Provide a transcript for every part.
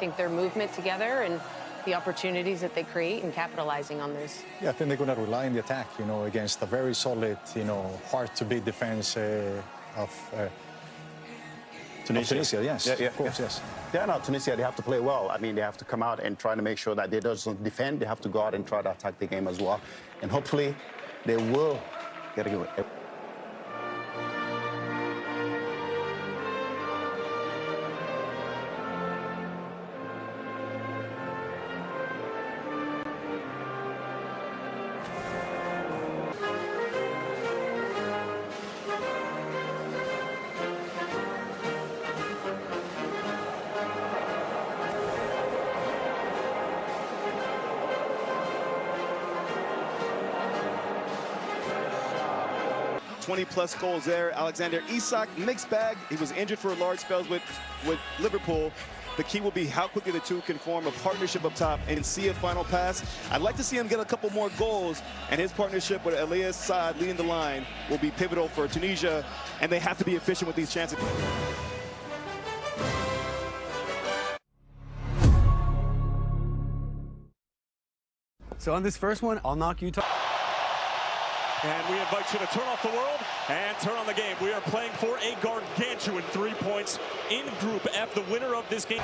think their movement together and the opportunities that they create and capitalizing on those. Yeah, I think they're going to rely on the attack, against a very solid, hard-to-beat defense of Tunisia. Yes, of course, yes. Yeah, no, Tunisia, they have to play well. I mean, they have to come out and try to make sure that they don't defend. They have to go out and try to attack the game as well. And hopefully, they will get it. +20 goals there. Alexander Isak, mixed bag. He was injured for large spells with Liverpool. The key will be how quickly the two can form a partnership up top and see a final pass. I'd like to see him get a couple more goals, and his partnership with Elias Saad leading the line will be pivotal for Tunisia, and they have to be efficient with these chances. So on this first one, I'll knock you. And we invite you to turn off the world and turn on the game. We are playing for a gargantuan 3 points in Group F, the winner of this game.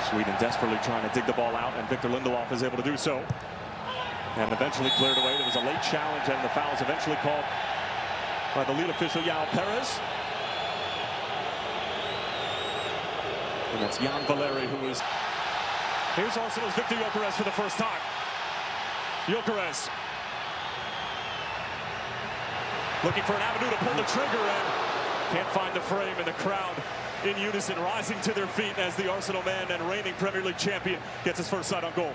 Sweden desperately trying to dig the ball out, and Victor Lindelof is able to do so. And eventually cleared away. There was a late challenge, and the foul is eventually called by the lead official, Yasin Ayari. And that's Jan Valeri, who is... Here's Arsenal's Viktor Gyökeres for the first time. Gyökeres looking for an avenue to pull the trigger, and can't find the frame, and the crowd in unison rising to their feet as the Arsenal man and reigning Premier League champion gets his first sight on goal.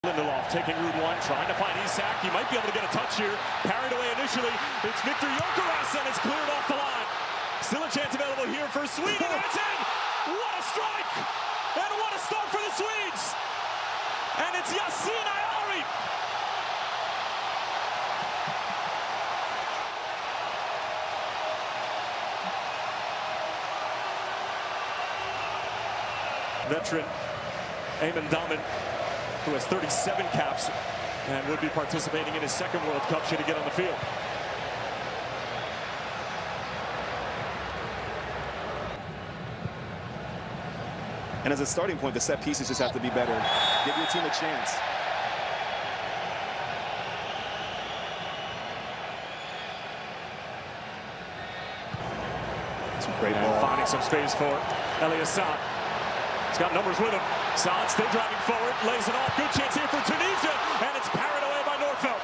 Lindelof taking route one, trying to find Isak. He might be able to get a touch here. Parried away initially. It's Viktor Gyökeres, and it's cleared off the line. Still a chance available here for Sweden. That's in! What a strike! And what a start for the Swedes! And it's Yasin Ayari! Veteran Eamon Daman, who has 37 caps and would be participating in his second World Cup should he get on the field. And as a starting point, the set pieces just have to be better. Give your team a chance. It's a great ball. Finding some space for Elias Saad. He's got numbers with him. Saad still driving forward, lays it off. Good chance here for Tunisia, and it's parried away by Norfelt.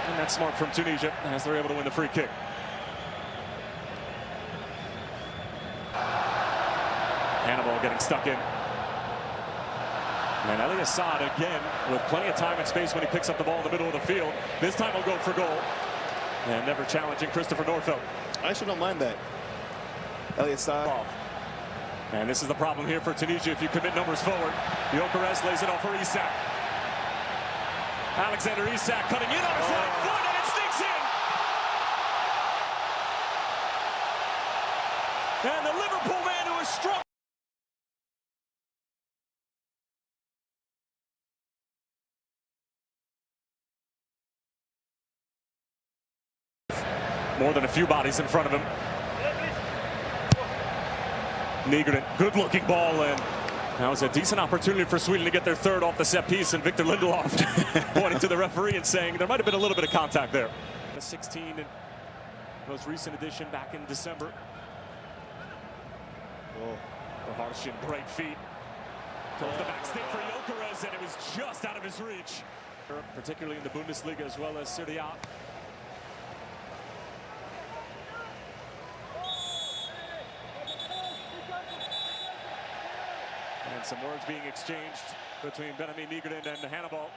And that's smart from Tunisia as they're able to win the free kick. Hannibal getting stuck in. And Elias Saad again with plenty of time and space when he picks up the ball in the middle of the field. This time he'll go for goal. And never challenging Christopher Norfelt. I actually don't mind that. Elias Saad. And this is the problem here for Tunisia if you commit numbers forward. Gyökeres lays it off for Isak. Alexander Isak cutting in on his right foot, and it sneaks in. And the Liverpool man who is strong. More than a few bodies in front of him. Nygren, good-looking ball, and that was a decent opportunity for Sweden to get their third off the set piece, and Victor Lindelof pointing to the referee and saying there might have been a little bit of contact there. The 16 and most recent edition back in December. Oh, Harshin, great feet. Towards the back stick for Gyökeres, and it was just out of his reach. Particularly in the Bundesliga as well as Serie A. And some words being exchanged between Benjamin Nygren and Hannibal.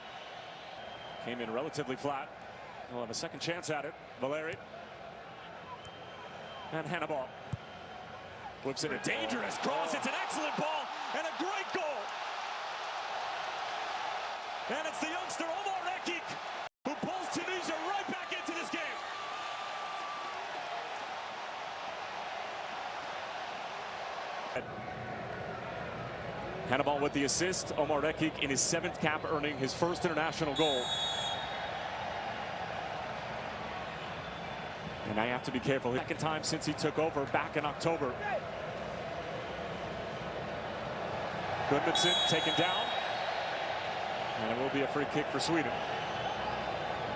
Came in relatively flat. We'll have a second chance at it. Valeri. And Hannibal. Whips in a dangerous cross. It's an excellent ball and a great goal. And it's the youngster Omar Rekik who pulls Tunisia right back into this game. Hannibal with the assist. Omar Rekik in his 7th cap, earning his first international goal. And I have to be careful. Second time since he took over back in October. Gudmundsson taken down. And it will be a free kick for Sweden.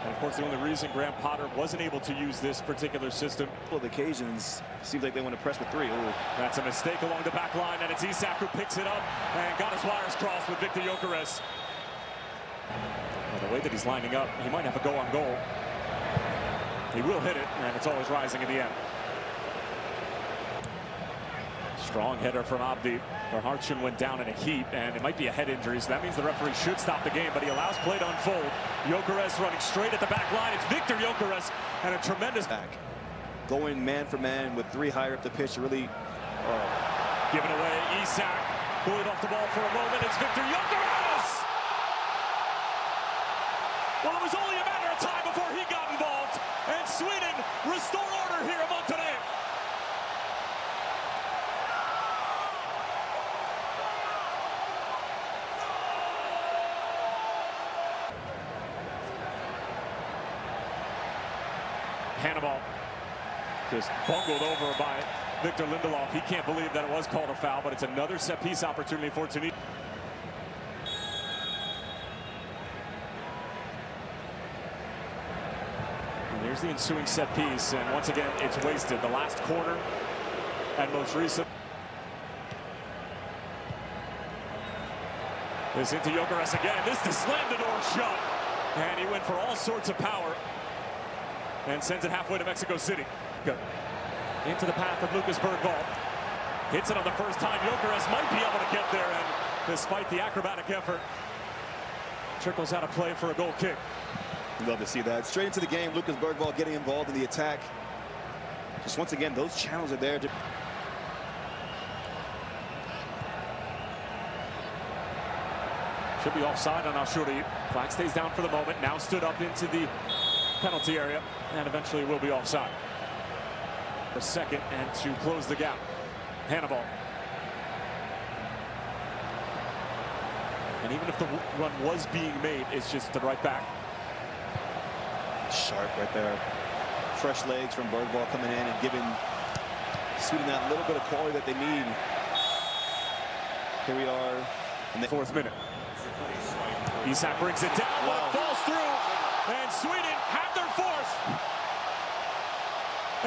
And of course, the only reason Graham Potter wasn't able to use this particular system. Well, the occasions seems like they want to press with 3. Ooh. That's a mistake along the back line, and it's Isak who picks it up and got his wires crossed with Viktor Gyökeres. Well, the way that he's lining up, he might have a go on goal. He will hit it, and it's always rising in the end. Strong header from Abdi. Hartshun went down in a heap, and it might be a head injury, so that means the referee should stop the game, but he allows play to unfold. Gyökeres running straight at the back line. It's Viktor Gyökeres, and a tremendous back. Going man for man with 3 higher up the pitch, really given away. Isak pulled off the ball for a moment. It's Viktor Gyökeres! Well, it was only a matter of time before he got involved, and Sweden restore order here among today. Hannibal just bungled over by Victor Lindelof. He can't believe that it was called a foul, but it's another set-piece opportunity for Tunisia. And here's the ensuing set-piece, and once again, it's wasted. The last corner and most recent. This into Gyökeres again. This to slam the door shut. And he went for all sorts of power. And sends it halfway to Mexico City. Good. Into the path of Lucas Bergvall. Hits it on the first time. Gyökeres might be able to get there, and despite the acrobatic effort, trickles out of play for a goal kick. love to see that. Straight into the game, Lucas Bergvall getting involved in the attack. Just once again, those channels are there. Should be offside on Ashuri. Flag stays down for the moment. Now stood up into the penalty area, and eventually will be offside. A second, and to close the gap, Hannibal. And even if the run was being made, it's just the right back. Sharp right there. Fresh legs from Bergvall coming in and giving Sweden that little bit of quality that they need. Here we are in the 4th minute. Isak brings it down, wow. But it falls through, and Sweden have their 4th.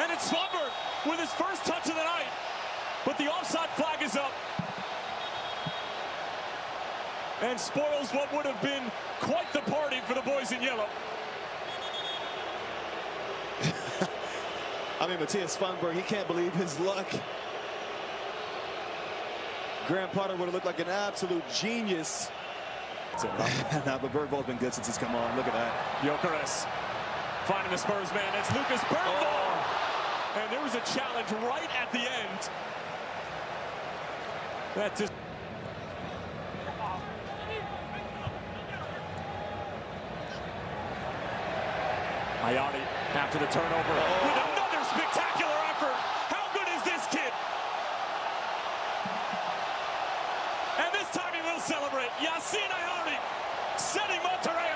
And it's Svanberg with his first touch of the night, but the offside flag is up. And spoils what would have been quite the party for the boys in yellow. I mean, Mattias Svanberg, he can't believe his luck. Graham Potter would have looked like an absolute genius. Nah, but Bergvall's been good since he's come on. Look at that. Gyökeres finding the Spurs man. It's Lucas Bergvall. Oh. And there was a challenge right at the end. That just... Ayari after the turnover with another spectacular effort. How good is this kid? And this time he will celebrate. Yasin Ayari setting Monterrey